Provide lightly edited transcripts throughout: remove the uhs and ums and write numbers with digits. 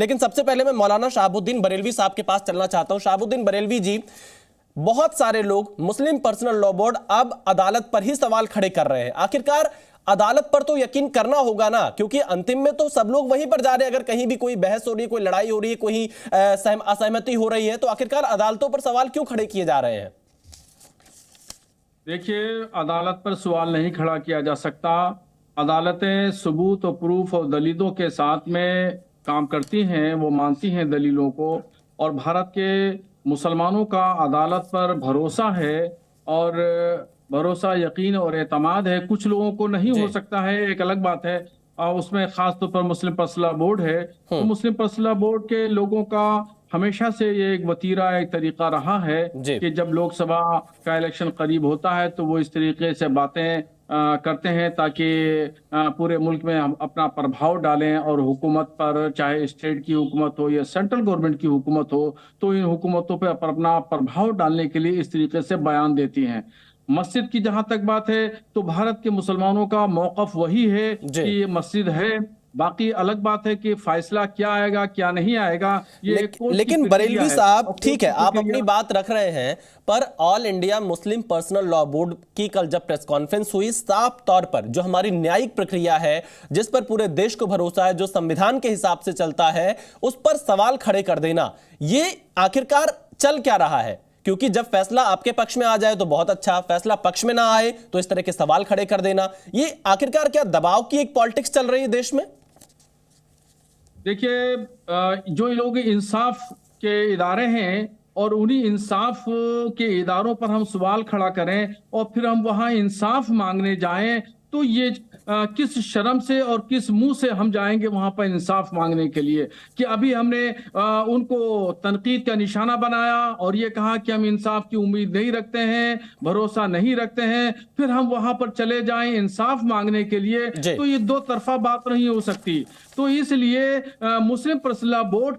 लेकिन सबसे पहले मैं मौलाना शहाबुद्दीन बरेलवी साहब के पास चलना चाहता हूं। शहाबुद्दीन बरेलवी जी, बहुत सारे लोग मुस्लिम पर्सनल लॉ बोर्ड अब अदालत पर ही सवाल खड़े कर रहे हैं। आखिरकार अदालत पर तो यकीन करना होगा ना, क्योंकि अंतिम में तो सब लोग वहीं पर जा रहे हैं। अगर कहीं भी कोई बहस हो रही है, कोई लड़ाई हो रही है, कोई असहमति हो रही है, तो आखिरकार अदालतों पर सवाल क्यों खड़े किए जा रहे हैं? देखिए, अदालत पर सवाल नहीं खड़ा किया जा सकता। अदालतें सबूत और प्रूफ और दलीलों के साथ में काम करती हैं, वो मानती हैं दलीलों को। और भारत के मुसलमानों का अदालत पर भरोसा है, और भरोसा, यकीन और एतमाद है। कुछ लोगों को नहीं हो सकता है, एक अलग बात है। और उसमें खास तौर पर मुस्लिम पर्सनल बोर्ड है, तो मुस्लिम पर्सनल बोर्ड के लोगों का हमेशा से ये एक वतीरा, एक तरीका रहा है कि जब लोकसभा का इलेक्शन करीब होता है तो वो इस तरीके से बातें करते हैं ताकि पूरे मुल्क में हम अपना प्रभाव डालें, और हुकूमत पर, चाहे स्टेट की हुकूमत हो या सेंट्रल गवर्नमेंट की हुकूमत हो, तो इन हुकूमतों पर अपना प्रभाव डालने के लिए इस तरीके से बयान देती हैं। मस्जिद की जहां तक बात है, तो भारत के मुसलमानों का मौकफ वही है कि ये मस्जिद है। बाकी अलग बात है कि फैसला क्या आएगा क्या नहीं आएगा, ये लेकिन बरेलवी साहब, ठीक है, आप अपनी बात रख रहे हैं, पर all India Muslim personal law board की कल जब प्रेस कॉन्फ्रेंस हुई, साफ तौर पर जो हमारी न्यायिक प्रक्रिया है, जिस पर पूरे देश को भरोसा है, जो संविधान के हिसाब से चलता है, उस पर सवाल खड़े कर देना, ये आखिरकार चल क्या रहा है? क्योंकि जब फैसला आपके पक्ष में आ जाए तो बहुत अच्छा, फैसला पक्ष में ना आए तो इस तरह के सवाल खड़े कर देना, ये आखिरकार क्या दबाव की एक पॉलिटिक्स चल रही है देश में? देखिए, जो लोग इंसाफ के इदारे हैं, और उन्हीं इंसाफ के इदारों पर हम सवाल खड़ा करें और फिर हम वहां इंसाफ मांगने जाएं, तो ये किस शर्म से और किस मुंह से हम जाएंगे वहां पर इंसाफ मांगने के लिए? कि अभी हमने उनको तनकीद का निशाना बनाया और ये कहा कि हम इंसाफ की उम्मीद नहीं रखते हैं, भरोसा नहीं रखते हैं, फिर हम वहां पर चले जाएं इंसाफ मांगने के लिए, तो ये दो तरफा बात नहीं हो सकती। तो इसलिए मुस्लिम पर्सनल बोर्ड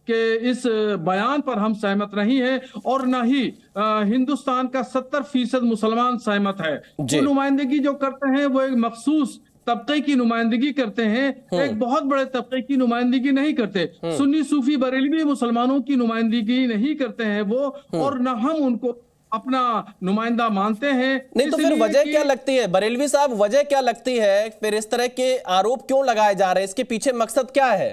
के इस बयान पर हम सहमत नहीं है, और न ही हिंदुस्तान का 70% मुसलमान सहमत है। वो नुमाइंदगी जो करते हैं वो एक मखसूस तबके की नुमाइंदगी करते हैं, एक बहुत बड़े तबके की नुमाइंदगी नहीं करते। सुन्नी सूफी बरेलवी मुसलमानों की नुमाइंदगी नहीं करते हैं वो, और न हम उनको अपना नुमाइंदा मानते हैं। नहीं तो फिर वजह क्या लगती है बरेलवी साहब, वजह क्या लगती है? फिर इस तरह के आरोप क्यों लगाए जा रहे हैं? इसके पीछे मकसद क्या है?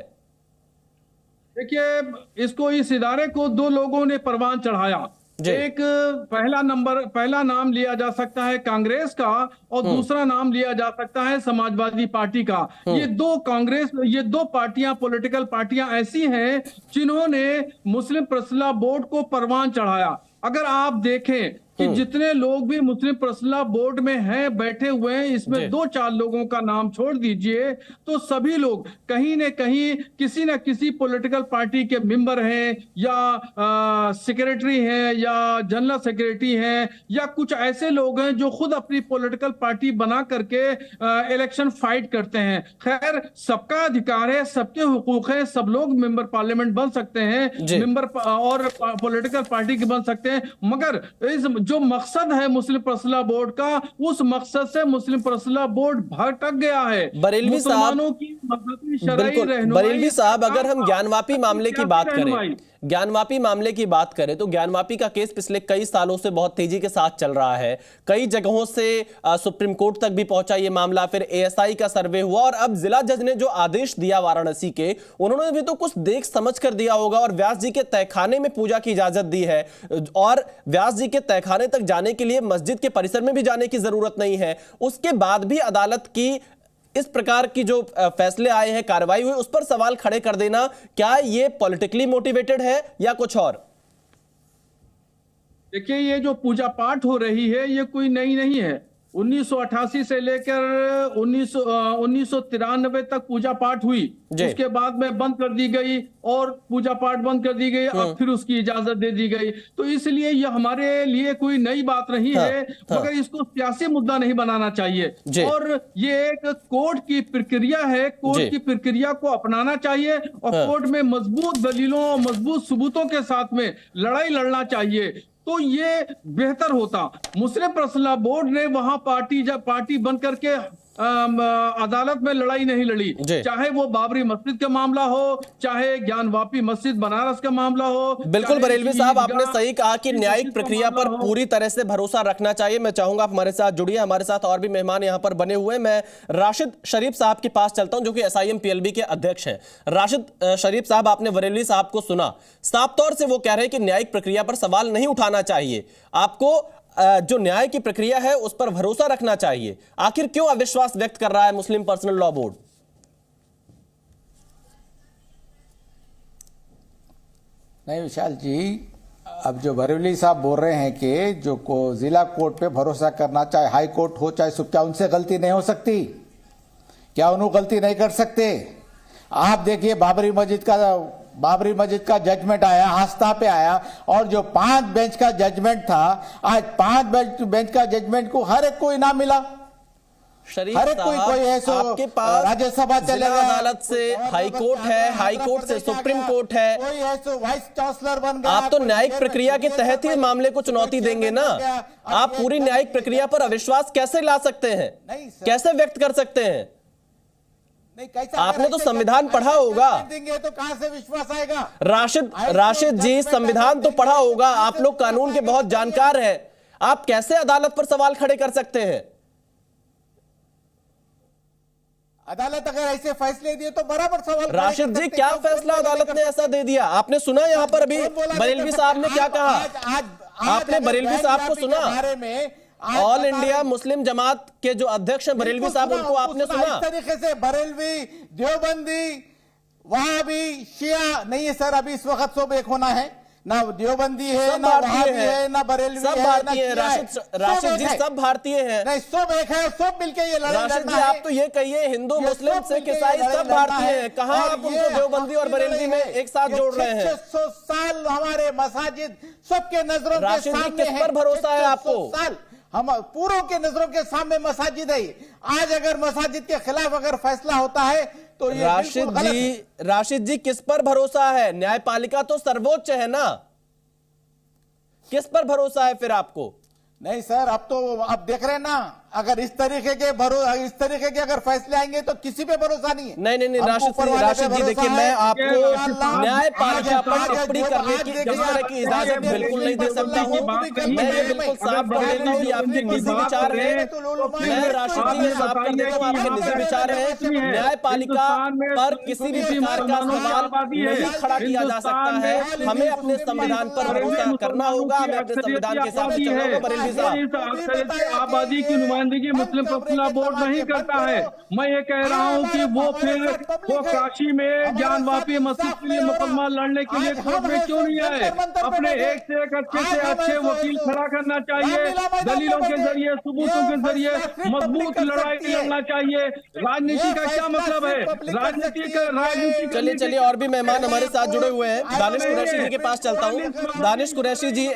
देखिए, इसको, इस इदारे को दो लोगों ने परवान चढ़ाया। एक पहला नाम लिया जा सकता है कांग्रेस का, और दूसरा नाम लिया जा सकता है समाजवादी पार्टी का। ये दो पार्टियां, पॉलिटिकल पार्टियां ऐसी हैं जिन्होंने मुस्लिम पर्सनल बोर्ड को परवान चढ़ाया। अगर आप देखें कि जितने लोग भी मुस्लिम पर्सनल बोर्ड में हैं, बैठे हुए हैं, इसमें 2-4 लोगों का नाम छोड़ दीजिए, तो सभी लोग कहीं न कहीं किसी न किसी पॉलिटिकल पार्टी के मेंबर हैं, या सेक्रेटरी हैं, या जनरल सेक्रेटरी हैं, या कुछ ऐसे लोग हैं जो खुद अपनी पॉलिटिकल पार्टी बना करके इलेक्शन फाइट करते हैं। खैर, सबका अधिकार है, सबके हुकूक है, सब लोग मेंबर पार्लियामेंट बन सकते हैं, मेंबर और पॉलिटिकल पार्टी के बन सकते हैं, मगर इस जो मकसद है मुस्लिम पर्सनल बोर्ड का, उस मकसद से मुस्लिम पर्सनल बोर्ड भटक गया है। बरेलवी साहब, बरेलवी साहब, अगर हम ज्ञानवापी मामले की बात करें, ज्ञानवापी मामले की बात करें तो ज्ञानवापी का केस पिछले कई सालों से बहुत तेजी के साथ चल रहा है। कई जगहों से सुप्रीम कोर्ट तक भी पहुंचा ये मामला, फिर एएसआई का सर्वे हुआ, और अब जिला जज ने जो आदेश दिया वाराणसी के, उन्होंने भी तो कुछ देख समझ कर दिया होगा, और व्यास जी के तहखाने में पूजा की इजाजत दी है, और व्यास जी के तहखाने तक जाने के लिए मस्जिद के परिसर में भी जाने की जरूरत नहीं है। उसके बाद भी अदालत की इस प्रकार की जो फैसले आए हैं, कार्रवाई हुई, उस पर सवाल खड़े कर देना, क्या ये पॉलिटिकली मोटिवेटेड है या कुछ और? देखिए, ये जो पूजा पाठ हो रही है ये कोई नई नहीं है। 1988 से लेकर 1993 तक पूजा पाठ हुई, उसके बाद में बंद कर दी गई, और पूजा पाठ बंद कर दी गई, और फिर उसकी इजाजत दे दी गई। तो इसलिए यह हमारे लिए कोई नई बात नहीं है, मगर इसको सियासी मुद्दा नहीं बनाना चाहिए। और ये एक कोर्ट की प्रक्रिया है, कोर्ट की प्रक्रिया को अपनाना चाहिए, और कोर्ट में मजबूत दलीलों और मजबूत सबूतों के साथ में लड़ाई लड़ना चाहिए, तो ये बेहतर होता। मुस्लिम पर्सनल बोर्ड ने वहां पार्टी बन करके अदालत में लड़ाई नहीं लड़ी, चाहे वो बाबरी मस्जिद का मामला हो, चाहे ज्ञानवापी मस्जिद बनारस का मामला हो। बिल्कुल बरेलवी साहब, आपने सही कहा कि न्यायिक प्रक्रिया पर पूरी तरह से भरोसा रखना चाहिए। मैं चाहूंगा आप हमारे साथ जुड़िए, हमारे साथ और भी मेहमान यहां पर बने हुए हैं। मैं राशिद शरीफ साहब के पास चलता हूं जो कि SIM PLB के अध्यक्ष हैं। राशिद शरीफ साहब, आपने बरेलवी साहब को सुना, साफ तौर से वो कह रहे हैं कि न्यायिक प्रक्रिया पर सवाल नहीं उठाना चाहिए, आपको जो न्याय की प्रक्रिया है उस पर भरोसा रखना चाहिए। आखिर क्यों अविश्वास व्यक्त कर रहा है मुस्लिम पर्सनल लॉ बोर्ड? नहीं विशाल जी, अब जो बरेली साहब बोल रहे हैं कि जो जिला कोर्ट पे भरोसा करना, चाहे हाई कोर्ट हो चाहे क्या उनसे गलती नहीं हो सकती? क्या उन्होंने गलती नहीं कर सकते? आप देखिए बाबरी मस्जिद का जजमेंट आया, आस्था पे आया, और जो 5 बेंच का जजमेंट था, आज 5 बेंच का जजमेंट को हर एक को इनाम मिला। हर एक कोई ऐसा आपके पास राज्यसभा चले गए, अदालत से हाई कोर्ट है, हाई कोर्ट से सुप्रीम कोर्ट है, कोई ऐसा वाइस चांसलर बन गया। आप तो न्यायिक प्रक्रिया के तहत ही मामले को चुनौती देंगे ना। आप पूरी न्यायिक प्रक्रिया पर अविश्वास कैसे ला सकते हैं, कैसे व्यक्त कर सकते हैं? आपने तो संविधान पढ़ा होगा, तो कहां से विश्वास आएगा? राशिद जी, संविधान तो पढ़ा होगा, आप लोग कानून के बहुत जानकार हैं, आप कैसे अदालत पर सवाल खड़े कर सकते हैं? अदालत अगर ऐसे फैसले दिए तो बराबर सवाल। राशिद जी, क्या फैसला अदालत ने ऐसा दे दिया? आपने सुना यहां पर अभी बरेलवी साहब ने क्या कहा? आपने बरेलवी साहब को सुना? बारे में ऑल इंडिया मुस्लिम जमात के जो अध्यक्ष हैं बरेलवी साहब, उनको आपने सुना? इस तरीके से बरेलवी, देवबंदी, वहाबी, शिया नहीं है सर, अभी इस वक्त सब एक होना है, ना देवबंदी है, ना वहाबी है, ना बरेलवी है, सब भारतीय है। राशिद जी, सब भारतीय हैं। नहीं, सब एक है, सब मिलके ये लड़ाई लड़ना है। राशिद जी, आप तो ये कहिए हिंदू मुस्लिम सिख ईसाई सब भारतीय हैं, कहां आप उनको देवबंदी और बरेलवी में एक साथ जोड़ रहे हैं? 600 साल हमारे मसाजिद सबके नजरों के सामने किस पर भरोसा है आपको? हम पूरों के नजरों के सामने मसाजिद है। आज अगर मसाजिद के खिलाफ अगर फैसला होता है तो ये राशिद जी, किस पर भरोसा है? न्यायपालिका तो सर्वोच्च है ना, किस पर भरोसा है फिर आपको? नहीं सर, अब तो आप देख रहे हैं ना, अगर इस तरीके के अगर फैसले आएंगे तो किसी पे भरोसा नहीं है। नहीं राशिद जी, देखिए, मैं आपको न्यायपालिका पर टिप्पणी करने की इस तरह की इजाजत बिल्कुल नहीं दे सकता हूं। मैं ये बिल्कुल साफ कर देता हूं कि आपके निजी विचार है। मैं राशिद जी ये साफ कर देता हूं, आपके निजी विचार है। न्यायपालिका पर किसी भी प्रकार का सवाल नहीं खड़ा किया जा सकता है। हमें अपने संविधान पर भरोसा करना होगा, हमें अपने संविधान के हिसाब से चलना होगा। बरेलवी साहब, आबादी की नुमाइंदगी मुस्लिम पर्सनल बोर्ड नहीं करता है। मैं ये कह रहा हूँ कि वो काशी में ज्ञानवापी मस्जिद के लिए मुकदमा लड़ने के लिए कोर्ट में क्यों नहीं आए? अपने एक से एक अच्छे से अच्छे वकील खड़ा करना चाहिए, दलीलों के जरिए, सबूतों के जरिए मजबूत लड़ाई लड़ना चाहिए। राजनीति का क्या मतलब है? राजनीति चलिए और भी मेहमान हमारे साथ जुड़े हुए हैं। दानिश कुरैशी जी के पास चलता हूँ। दानिश कुरैशी जी,